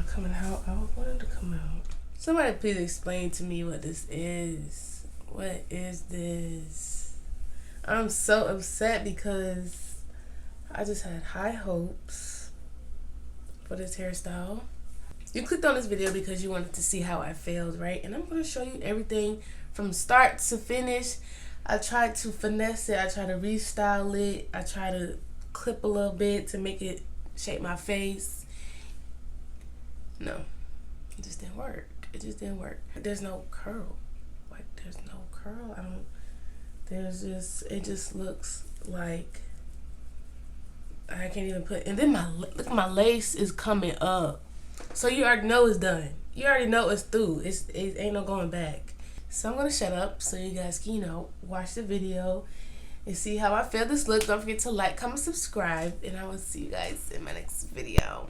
coming how I wanted to come out. Somebody please explain to me what this is. What is this? I'm so upset because I just had high hopes for this hairstyle. You clicked on this video because you wanted to see how I failed, right? And I'm going to show you everything from start to finish. I tried to finesse it. I tried to restyle it. I tried to clip a little bit to make it shape my face. No, it just didn't work. It just didn't work. There's no curl. Like, there's no curl. It just looks like I can't even put, and then look at my lace is coming up. So you already know it's done. You already know it's through. It ain't no going back. So I'm gonna shut up so you guys can, you know, watch the video and see how I feel this look. Don't forget to like, comment, subscribe, and I will see you guys in my next video.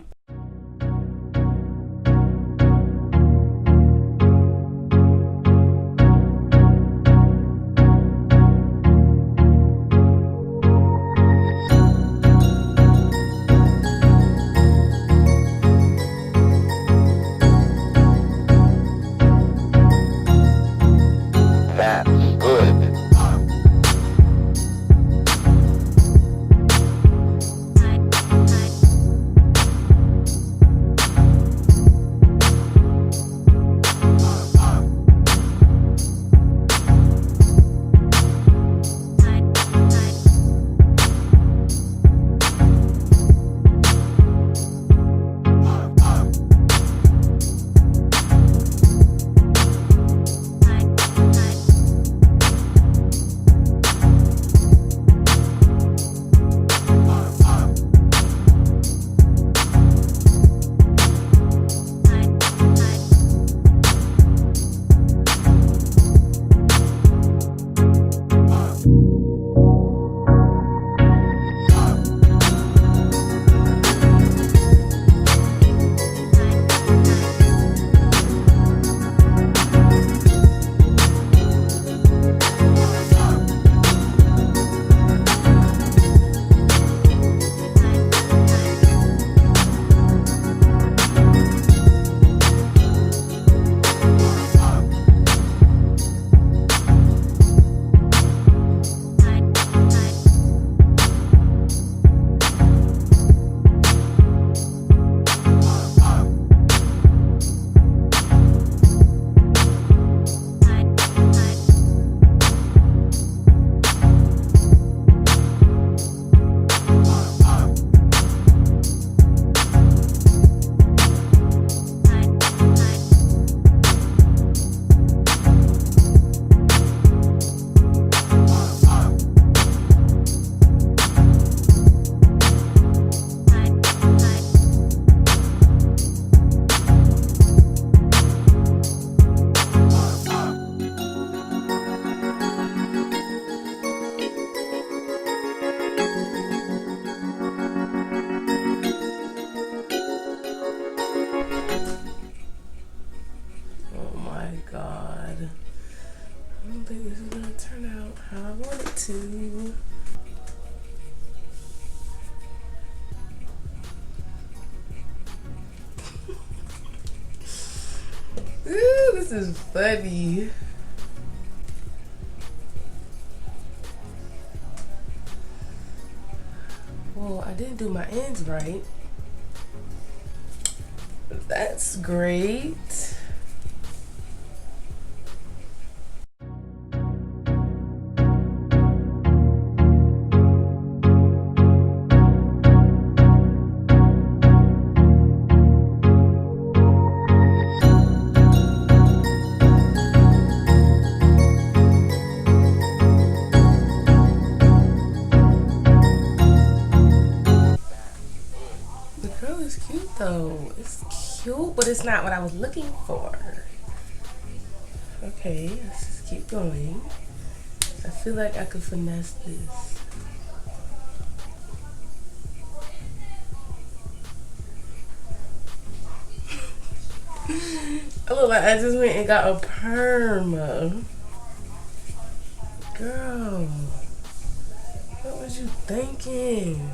Ooh, this is funny. Well, I didn't do my ends right. That's great. Though it's cute, but it's not what I was looking for. Okay, let's just keep going. I feel like I could finesse this. I look like I just went and got a perm. Girl, what was you thinking?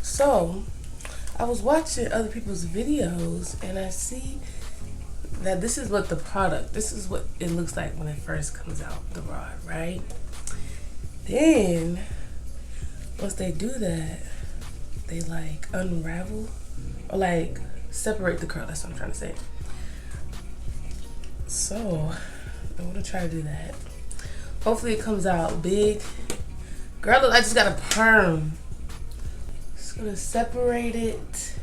So I was watching other people's videos and I see that this is what this is what it looks like when it first comes out, the rod, right? Then, once they do that, they like unravel or like separate the curl. That's what I'm trying to say. So, I'm gonna try to do that. Hopefully it comes out big. Girl, look, I just got a perm. Just gonna separate it.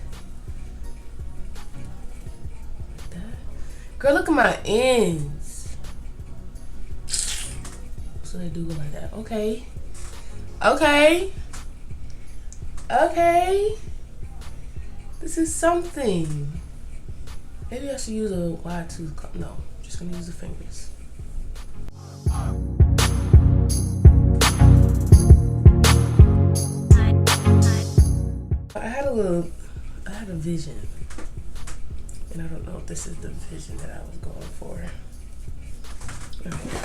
Like that. Girl, look at my ends. So they do go like that. Okay. Okay. Okay. This is something. Maybe I should use a wide tooth. No, I'm just gonna use the fingers. I had a vision, and I don't know if this is the vision that I was going for. Okay.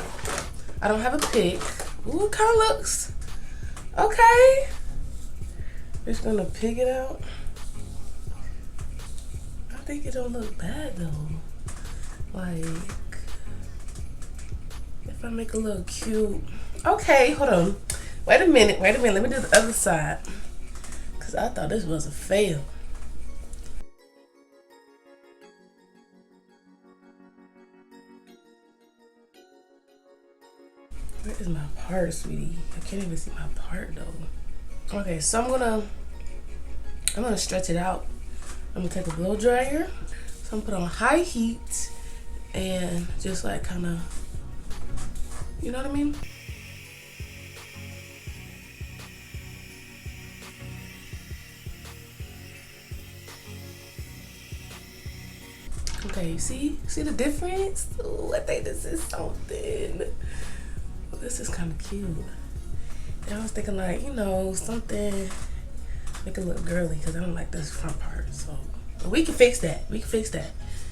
I don't have a pick. Ooh, it kind of looks okay. Just gonna pick it out. I think it don't look bad though. Like, if I make a little cute. Okay, hold on. Wait a minute. Let me do the other side. Cause I thought this was a fail. Where is my part, sweetie? I can't even see my part though. Okay, so I'm gonna stretch it out. I'm gonna take a blow dryer. So I'm gonna put on high heat and just like kind of, you know what I mean? Okay, see the difference? Ooh, I think this is something. This is kind of cute. And I was thinking like, you know, something make it look girly because I don't like this front part. So we can fix that.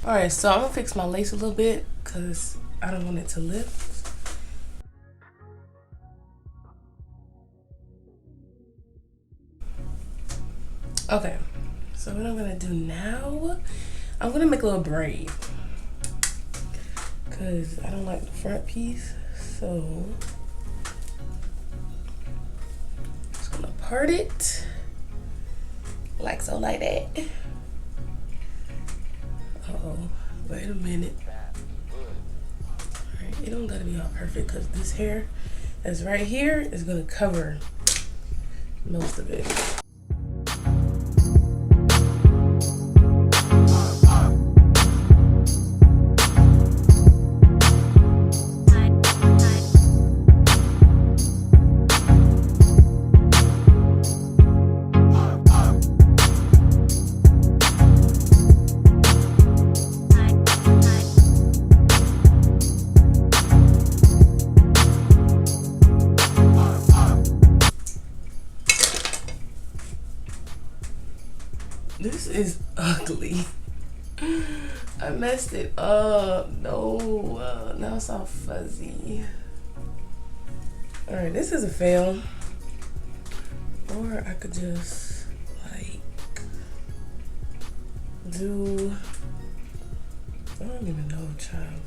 All right, so I'm gonna fix my lace a little bit because I don't want it to lift. Okay, so what I'm gonna do now, I'm gonna make a little braid because I don't like the front piece. So just gonna part it like so, like that. Uh-oh, wait a minute. All right, it don't gotta be all perfect because this hair that's right here is gonna cover most of it. This is ugly. I messed it up. No, now it's all fuzzy. All right, this is a fail. Or I could just like do, I don't even know, child.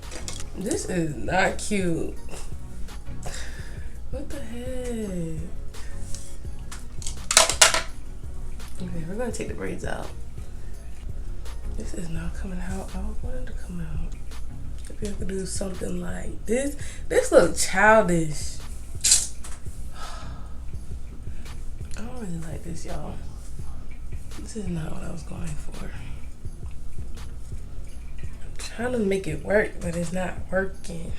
This is not cute. What the heck? Okay, we're gonna take the braids out. This is not coming out how I wanted to come out. Maybe I could do something like this. This looks childish. I don't really like this, y'all. This is not what I was going for. I'm trying to make it work, but it's not working.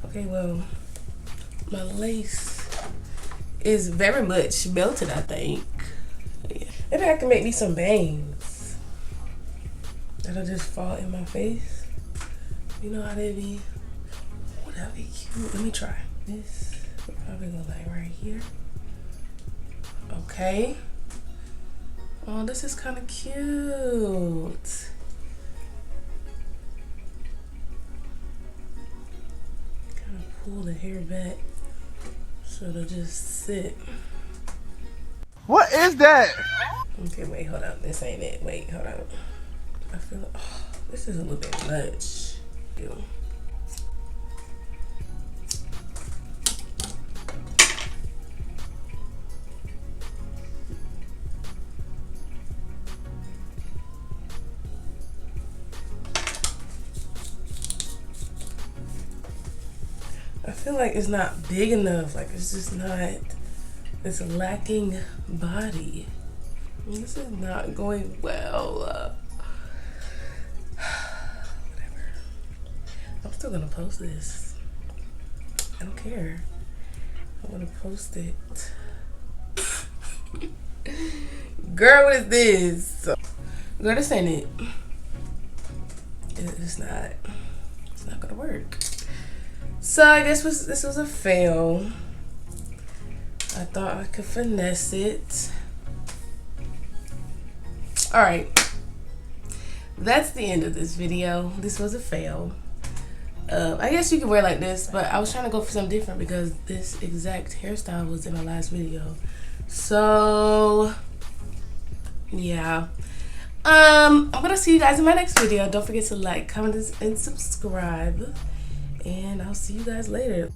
Okay, well, my lace is very much melted, I think. Yeah. Maybe I can make me some bangs that'll just fall in my face. You know how they be? Oh, that'd be cute. Let me try. This would probably go like right here. Okay. Oh, this is kind of cute. Kind of pull the hair back. Should have just sit. What is that? Okay, wait, hold on. This ain't it. Wait, hold on. I feel like, oh, this is a little bit much. Ew. I feel like it's not big enough. Like it's just not, it's lacking body. This is not going well. Whatever. I'm still gonna post this. I don't care. I'm gonna post it. Girl, what is this? Girl, this ain't it. It's not. It's not gonna work. So I guess this was a fail. I thought I could finesse it. Alright. That's the end of this video. This was a fail. I guess you could wear like this, but I was trying to go for something different because this exact hairstyle was in my last video. So yeah. I'm gonna see you guys in my next video. Don't forget to like, comment, and subscribe. And I'll see you guys later.